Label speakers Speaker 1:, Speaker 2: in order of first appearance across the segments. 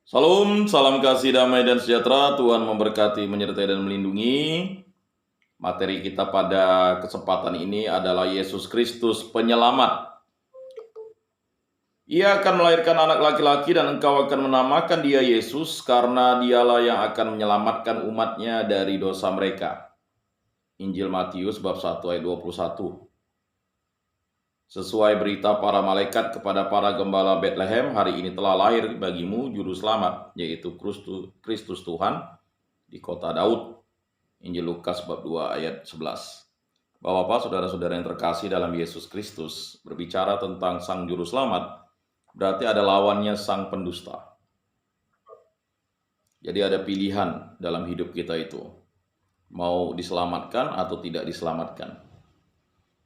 Speaker 1: Salam, salam kasih damai dan sejahtera. Tuhan memberkati, menyertai dan melindungi. Materi kita pada kesempatan ini adalah Yesus Kristus Penyelamat. Ia akan melahirkan anak laki-laki dan engkau akan menamakan dia Yesus karena dialah yang akan menyelamatkan umatnya dari dosa mereka. Injil Matius bab 1 ayat 21. Sesuai berita para malaikat kepada para gembala Betlehem, hari ini telah lahir bagimu juru selamat, yaitu Kristus Tuhan di kota Daud. Injil Lukas bab 2 ayat 11. Bapak-bapak, saudara-saudara yang terkasih dalam Yesus Kristus, berbicara tentang sang juru selamat, berarti ada lawannya sang pendusta. Jadi ada pilihan dalam hidup kita itu, mau diselamatkan atau tidak diselamatkan.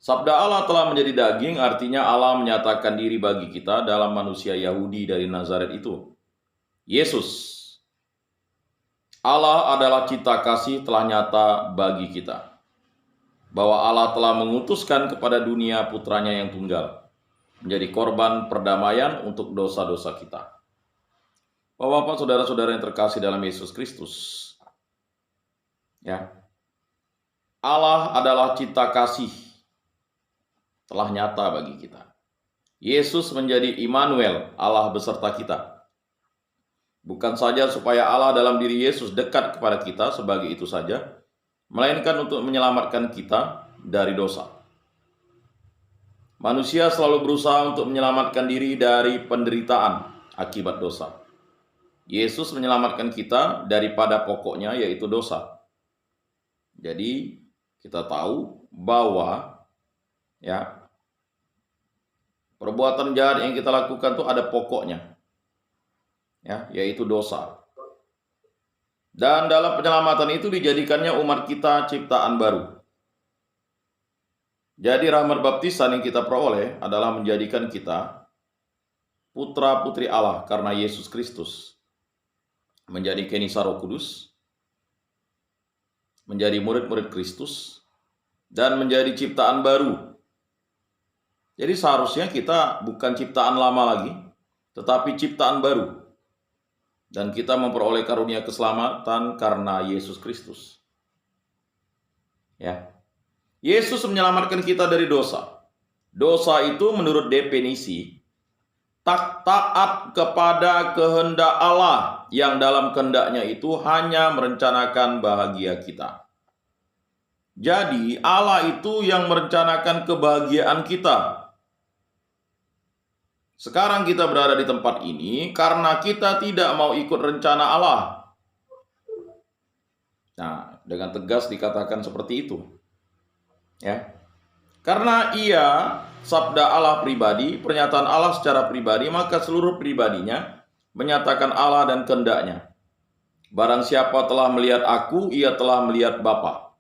Speaker 1: Sabda Allah telah menjadi daging, artinya Allah menyatakan diri bagi kita dalam manusia Yahudi dari Nazaret itu, Yesus. Allah adalah cita kasih telah nyata bagi kita, bahwa Allah telah mengutuskan kepada dunia putranya yang tunggal, menjadi korban perdamaian untuk dosa-dosa kita. Bapak-bapak, saudara-saudara yang terkasih dalam Yesus Kristus, ya, Allah adalah cita kasih telah nyata bagi kita. Yesus menjadi Immanuel, Allah beserta kita. Bukan saja supaya Allah dalam diri Yesus dekat kepada kita sebagai itu saja, melainkan untuk menyelamatkan kita dari dosa. Manusia selalu berusaha untuk menyelamatkan diri dari penderitaan akibat dosa. Yesus menyelamatkan kita daripada pokoknya, yaitu dosa. Jadi kita tahu bahwa perbuatan jahat yang kita lakukan itu ada pokoknya, yaitu dosa. Dan dalam penyelamatan itu dijadikannya umat kita ciptaan baru. Jadi rahmat baptisan yang kita peroleh adalah menjadikan kita putra-putri Allah karena Yesus Kristus. Menjadi kenisa Roh Kudus, menjadi murid-murid Kristus, dan menjadi ciptaan baru. Jadi seharusnya kita bukan ciptaan lama lagi, tetapi ciptaan baru. Dan kita memperoleh karunia keselamatan karena Yesus Kristus. Yesus menyelamatkan kita dari dosa. Dosa itu menurut definisi tak taat kepada kehendak Allah, yang dalam kehendaknya itu hanya merencanakan bahagia kita. Jadi Allah itu yang merencanakan kebahagiaan kita. Sekarang kita berada di tempat ini karena kita tidak mau ikut rencana Allah. Nah, dengan tegas dikatakan seperti itu. Karena ia sabda Allah pribadi, pernyataan Allah secara pribadi, maka seluruh pribadinya menyatakan Allah dan kehendaknya. Barang siapa telah melihat aku, ia telah melihat Bapa.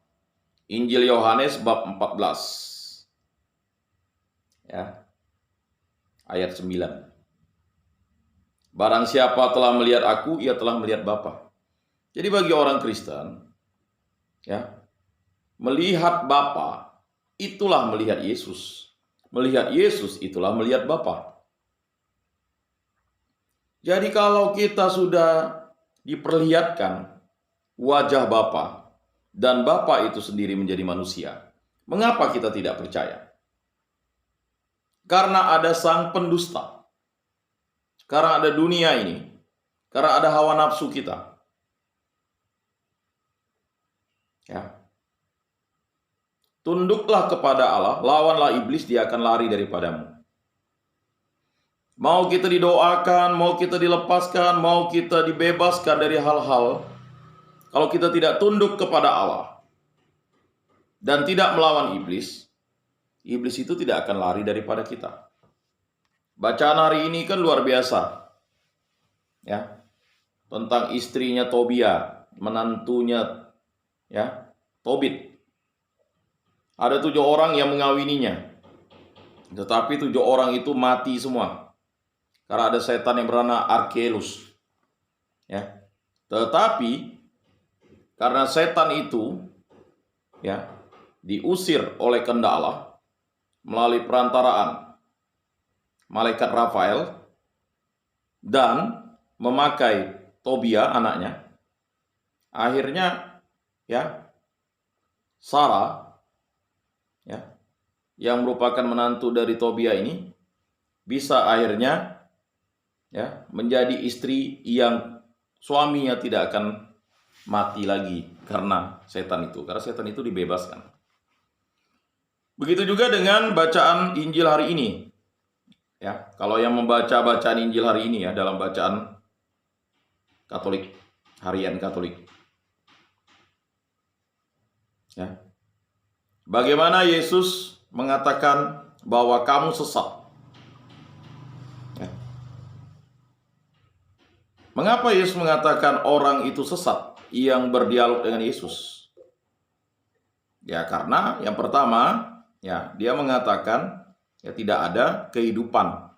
Speaker 1: Injil Yohanes bab 14. Ayat 9. Barang siapa telah melihat aku, ia telah melihat Bapa. Jadi bagi orang Kristen, melihat Bapa itulah melihat Yesus. Melihat Yesus itulah melihat Bapa. Jadi kalau kita sudah diperlihatkan wajah Bapa dan Bapa itu sendiri menjadi manusia, mengapa kita tidak percaya? Karena ada sang pendusta. Karena ada dunia ini. Karena ada hawa nafsu kita. Tunduklah kepada Allah, lawanlah iblis, dia akan lari daripadamu. Mau kita didoakan, mau kita dilepaskan, mau kita dibebaskan dari hal-hal, kalau kita tidak tunduk kepada Allah dan tidak melawan iblis, iblis itu tidak akan lari daripada kita. Bacaan hari ini kan luar biasa. Tentang istrinya Tobia, menantunya Tobit. Ada 7 orang yang mengawininya. Tetapi 7 orang itu mati semua. Karena ada setan yang bernama Arkelus. Tetapi karena setan itu diusir oleh kehendak Allah melalui perantaraan malaikat Rafael, dan memakai Tobia anaknya, akhirnya ya Sarah ya yang merupakan menantu dari Tobia ini bisa akhirnya ya menjadi istri yang suaminya tidak akan mati lagi karena setan itu. Karena setan itu dibebaskan. Begitu juga dengan bacaan Injil hari ini. Ya, kalau yang membaca bacaan Injil hari ini ya dalam bacaan Katolik, harian Katolik. Ya. Bagaimana Yesus mengatakan bahwa kamu sesat. Ya. Mengapa Yesus mengatakan orang itu sesat yang berdialog dengan Yesus? Ya, karena yang pertama, ya, dia mengatakan ya tidak ada kehidupan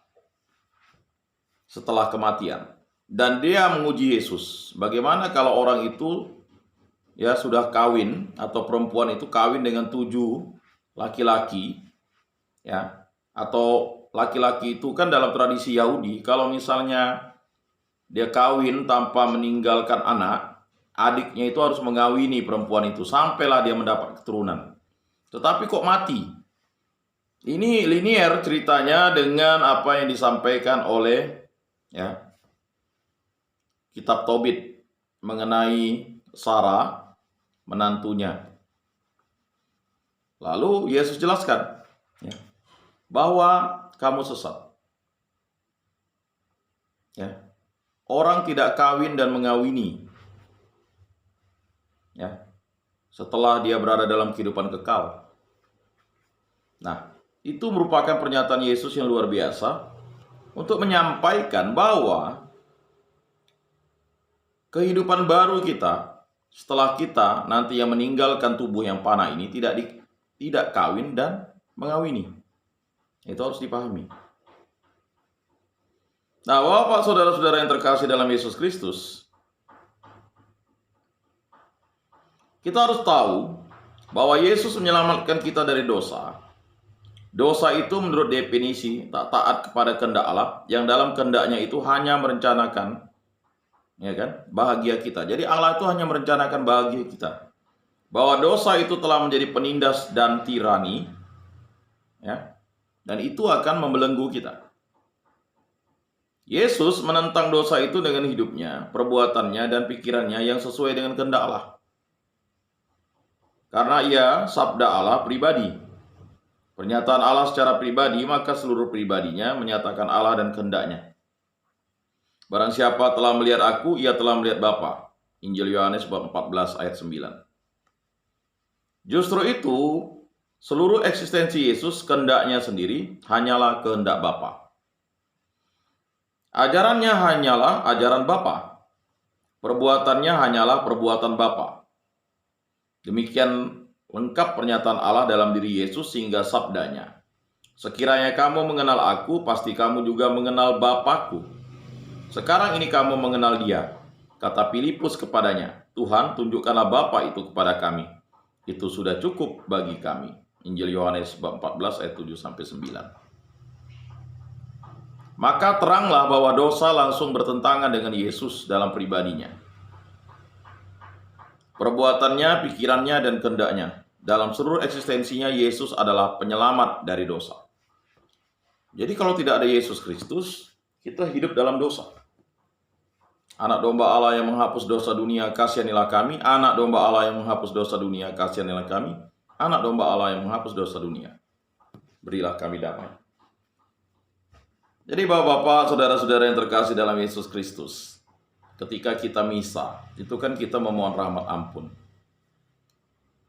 Speaker 1: setelah kematian. Dan dia menguji Yesus. Bagaimana kalau orang itu ya sudah kawin atau perempuan itu kawin dengan 7 laki-laki ya, atau laki-laki itu kan dalam tradisi Yahudi kalau misalnya dia kawin tanpa meninggalkan anak, adiknya itu harus mengawini perempuan itu sampailah dia mendapat keturunan. Tetapi kok mati? Ini linier ceritanya dengan apa yang disampaikan oleh ya kitab Tobit mengenai Sarah menantunya. Lalu Yesus jelaskan ya, bahwa kamu sesat. Ya. Orang tidak kawin dan mengawini ya, setelah dia berada dalam kehidupan kekal. Nah, itu merupakan pernyataan Yesus yang luar biasa untuk menyampaikan bahwa kehidupan baru kita setelah kita nanti yang meninggalkan tubuh yang panah ini tidak kawin dan mengawini. Itu harus dipahami. Nah, Bapak saudara-saudara yang terkasih dalam Yesus Kristus, kita harus tahu bahwa Yesus menyelamatkan kita dari dosa. Dosa itu menurut definisi tak taat kepada kehendak Allah, yang dalam kehendaknya itu hanya merencanakan ya kan, bahagia kita. Jadi Allah itu hanya merencanakan bahagia kita. Bahwa dosa itu telah menjadi penindas dan tirani ya. Dan itu akan membelenggu kita. Yesus menentang dosa itu dengan hidupnya, perbuatannya dan pikirannya yang sesuai dengan kehendak Allah. Karena ia sabda Allah pribadi. Pernyataan Allah secara pribadi, maka seluruh pribadinya menyatakan Allah dan kehendaknya. Barang siapa telah melihat aku, ia telah melihat Bapa. Injil Yohanes bab 14 ayat 9. Justru itu, seluruh eksistensi Yesus, kehendaknya sendiri, hanyalah kehendak Bapa. Ajarannya hanyalah ajaran Bapa. Perbuatannya hanyalah perbuatan Bapa. Demikian lengkap pernyataan Allah dalam diri Yesus sehingga sabdanya, sekiranya kamu mengenal aku, pasti kamu juga mengenal Bapakku. Sekarang ini kamu mengenal dia. Kata Filipus kepadanya, Tuhan, tunjukkanlah Bapa itu kepada kami. Itu sudah cukup bagi kami. Injil Yohanes bab 14 ayat 7-9. Maka teranglah bahwa dosa langsung bertentangan dengan Yesus dalam pribadinya. Perbuatannya, pikirannya, dan kehendaknya. Dalam seluruh eksistensinya, Yesus adalah penyelamat dari dosa. Jadi kalau tidak ada Yesus Kristus, kita hidup dalam dosa. Anak domba Allah yang menghapus dosa dunia, kasihanilah kami. Anak domba Allah yang menghapus dosa dunia, kasihanilah kami. Anak domba Allah yang menghapus dosa dunia, berilah kami damai. Jadi Bapak-bapak, saudara-saudara yang terkasih dalam Yesus Kristus, ketika kita misa, itu kan kita memohon rahmat ampun.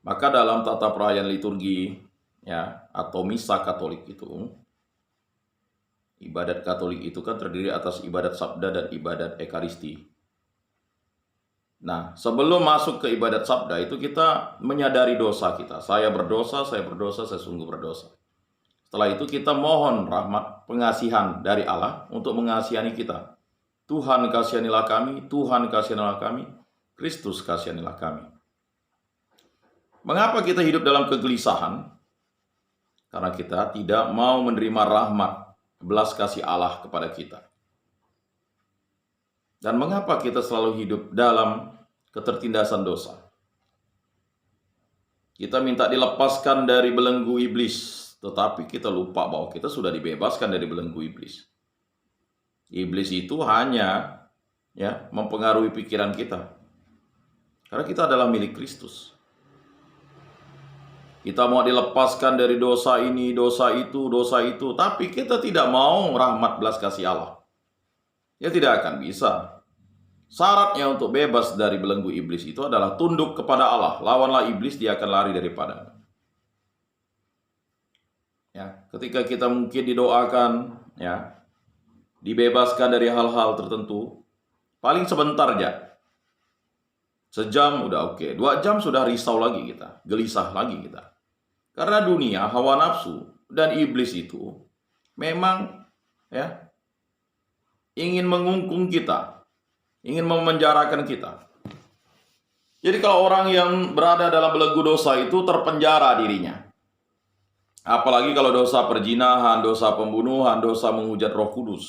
Speaker 1: Maka dalam tata perayaan liturgi ya atau misa Katolik itu, ibadat Katolik itu kan terdiri atas ibadat sabda dan ibadat ekaristi. Nah, sebelum masuk ke ibadat sabda itu kita menyadari dosa kita. Saya berdosa, saya sungguh berdosa. Setelah itu kita mohon rahmat pengasihan dari Allah untuk mengasihani kita. Tuhan kasihanilah kami, Tuhan kasihanilah kami, Kristus kasihanilah kami. Mengapa kita hidup dalam kegelisahan? Karena kita tidak mau menerima rahmat belas kasih Allah kepada kita. Dan mengapa kita selalu hidup dalam ketertindasan dosa? Kita minta dilepaskan dari belenggu iblis, tetapi kita lupa bahwa kita sudah dibebaskan dari belenggu iblis. Iblis itu hanya mempengaruhi pikiran kita. Karena kita adalah milik Kristus. Kita mau dilepaskan dari dosa ini, dosa itu, tapi kita tidak mau rahmat belas kasih Allah. Ya tidak akan bisa. Syaratnya untuk bebas dari belenggu iblis itu adalah tunduk kepada Allah. Lawanlah iblis, dia akan lari daripadamu. Ya, ketika kita mungkin didoakan, dibebaskan dari hal-hal tertentu, paling sebentar aja. Sejam udah oke, 2 jam sudah risau lagi kita, gelisah lagi kita. Karena dunia, hawa nafsu, dan iblis itu memang ingin mengungkung kita, ingin memenjarakan kita. Jadi kalau orang yang berada dalam belenggu dosa itu terpenjara dirinya. Apalagi kalau dosa perzinahan, dosa pembunuhan, dosa menghujat Roh Kudus.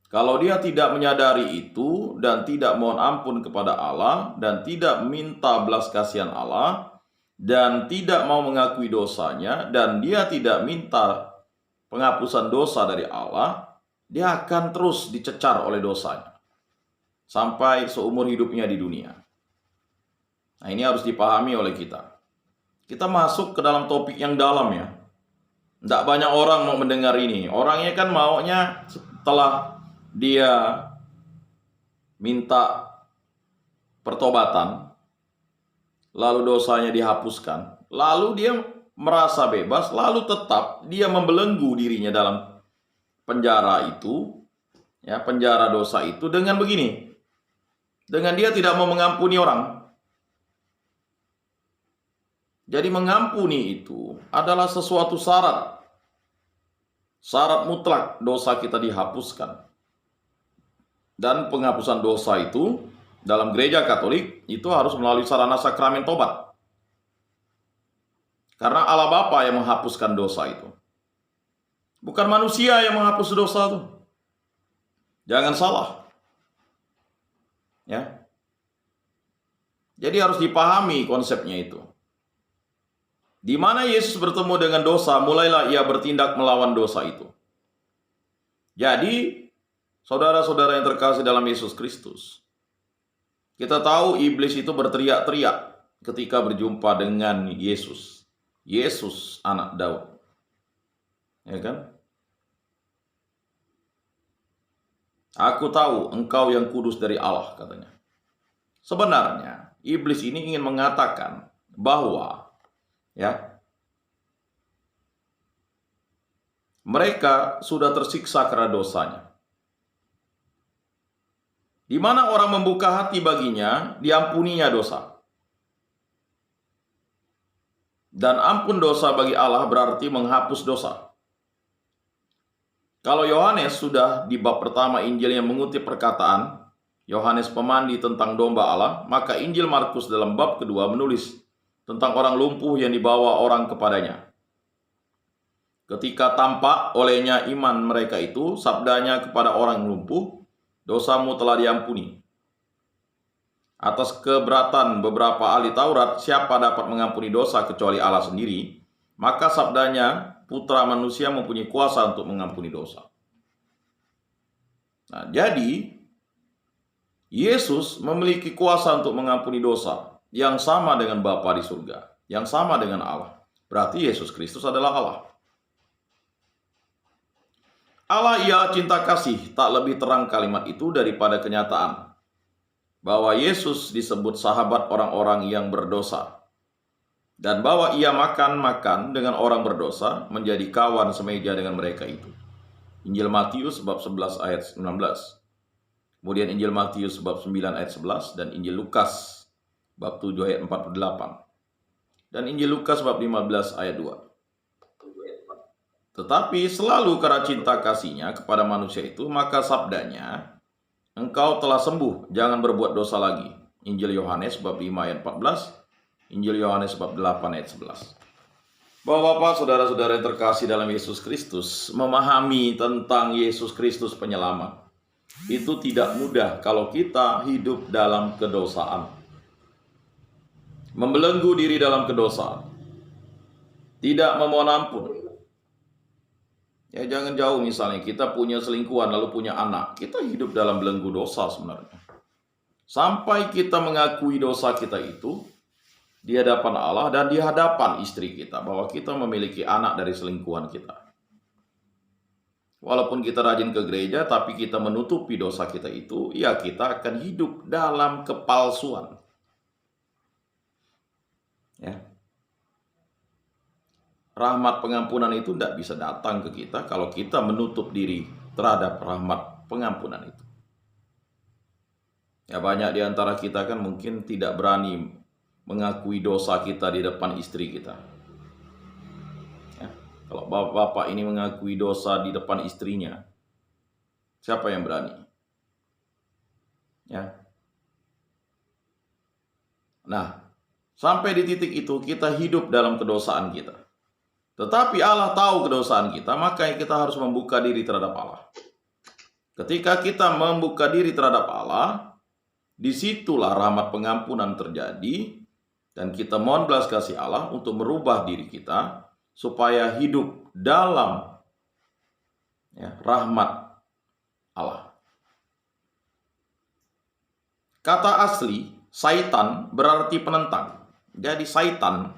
Speaker 1: Kalau dia tidak menyadari itu dan tidak mohon ampun kepada Allah dan tidak minta belas kasihan Allah dan tidak mau mengakui dosanya dan dia tidak minta penghapusan dosa dari Allah, dia akan terus dicecar oleh dosanya sampai seumur hidupnya di dunia. Nah, ini harus dipahami oleh kita. Kita masuk ke dalam topik yang dalam ya. Tidak banyak orang mau mendengar ini. Orangnya kan maunya setelah dia minta pertobatan, lalu dosanya dihapuskan, lalu dia merasa bebas, lalu tetap dia membelenggu dirinya dalam penjara itu, penjara dosa itu dengan begini. Dengan dia tidak mau mengampuni orang. Jadi mengampuni itu adalah sesuatu syarat. Syarat mutlak dosa kita dihapuskan. Dan penghapusan dosa itu dalam gereja Katolik itu harus melalui sarana sakramen tobat. Karena Allah Bapa yang menghapuskan dosa itu. Bukan manusia yang menghapus dosa itu. Jangan salah. Jadi harus dipahami konsepnya itu. Di mana Yesus bertemu dengan dosa, mulailah ia bertindak melawan dosa itu. Jadi, saudara-saudara yang terkasih dalam Yesus Kristus, kita tahu iblis itu berteriak-teriak ketika berjumpa dengan Yesus. Yesus anak Daud. Ya kan? Aku tahu engkau yang kudus dari Allah, katanya. Sebenarnya, iblis ini ingin mengatakan bahwa mereka sudah tersiksa karena dosanya. Di mana orang membuka hati baginya, diampuninya dosa. Dan ampun dosa bagi Allah berarti menghapus dosa. Kalau Yohanes sudah di bab pertama Injilnya mengutip perkataan Yohanes Pemandi tentang domba Allah, maka Injil Markus dalam bab kedua menulis tentang orang lumpuh yang dibawa orang kepadanya. Ketika tampak olehnya iman mereka itu, sabdanya kepada orang lumpuh, dosamu telah diampuni. Atas keberatan beberapa ahli Taurat, siapa dapat mengampuni dosa kecuali Allah sendiri? Maka sabdanya, Putra manusia mempunyai kuasa untuk mengampuni dosa. Nah, jadi Yesus memiliki kuasa untuk mengampuni dosa yang sama dengan Bapa di surga, yang sama dengan Allah. Berarti Yesus Kristus adalah Allah. Allah ia cinta kasih, tak lebih terang kalimat itu daripada kenyataan bahwa Yesus disebut sahabat orang-orang yang berdosa, dan bahwa ia makan-makan dengan orang berdosa, menjadi kawan semeja dengan mereka itu. Injil Matius bab 11 ayat 19. Kemudian Injil Matius bab 9 ayat 11 dan Injil Lukas bab 7 ayat 48. Dan Injil Lukas bab 15 ayat 2. Tetapi selalu karena cinta kasihnya kepada manusia itu, maka sabdanya, engkau telah sembuh, jangan berbuat dosa lagi. Injil Yohanes bab 5 ayat 14, Injil Yohanes bab 8 ayat 11. Bapak-bapak, saudara-saudara yang terkasih dalam Yesus Kristus, memahami tentang Yesus Kristus penyelamat itu tidak mudah kalau kita hidup dalam kedosaan. Membelenggu diri dalam kedosaan. Tidak memohon ampun. Ya, jangan jauh, misalnya kita punya selingkuhan lalu punya anak. Kita hidup dalam belenggu dosa sebenarnya. Sampai kita mengakui dosa kita itu di hadapan Allah dan di hadapan istri kita, bahwa kita memiliki anak dari selingkuhan kita. Walaupun kita rajin ke gereja, tapi kita menutupi dosa kita itu, ya kita akan hidup dalam kepalsuan. Ya. Rahmat pengampunan itu tidak bisa datang ke kita kalau kita menutup diri terhadap rahmat pengampunan itu. Ya, banyak di antara kita kan mungkin tidak berani mengakui dosa kita di depan istri kita. Ya, kalau bapak-bapak ini mengakui dosa di depan istrinya, siapa yang berani? Ya. Nah, sampai di titik itu kita hidup dalam kedosaan kita. Tetapi Allah tahu kedosaan kita, makanya kita harus membuka diri terhadap Allah. Ketika kita membuka diri terhadap Allah, disitulah rahmat pengampunan terjadi, dan kita mohon belas kasih Allah untuk merubah diri kita supaya hidup dalam rahmat Allah. Kata asli Saitan berarti penentang. Jadi setan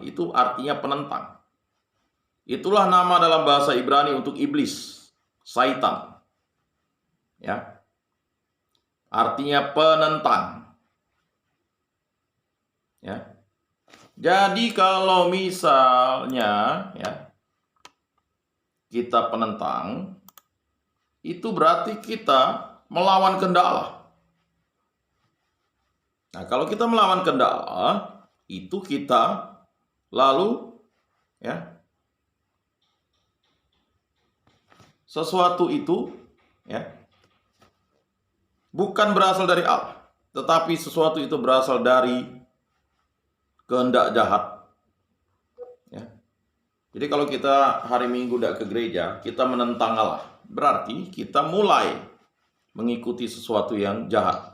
Speaker 1: itu artinya penentang. Itulah nama dalam bahasa Ibrani untuk iblis, Saitan. Ya. Artinya penentang. Ya. Jadi kalau misalnya kita penentang, itu berarti kita melawan kehendak Allah. Nah, kalau kita melawan kehendak Allah, itu kita lalu sesuatu itu bukan berasal dari Allah, tetapi sesuatu itu berasal dari kehendak jahat. Ya. Jadi kalau kita hari Minggu tidak ke gereja, kita menentang Allah, berarti kita mulai mengikuti sesuatu yang jahat.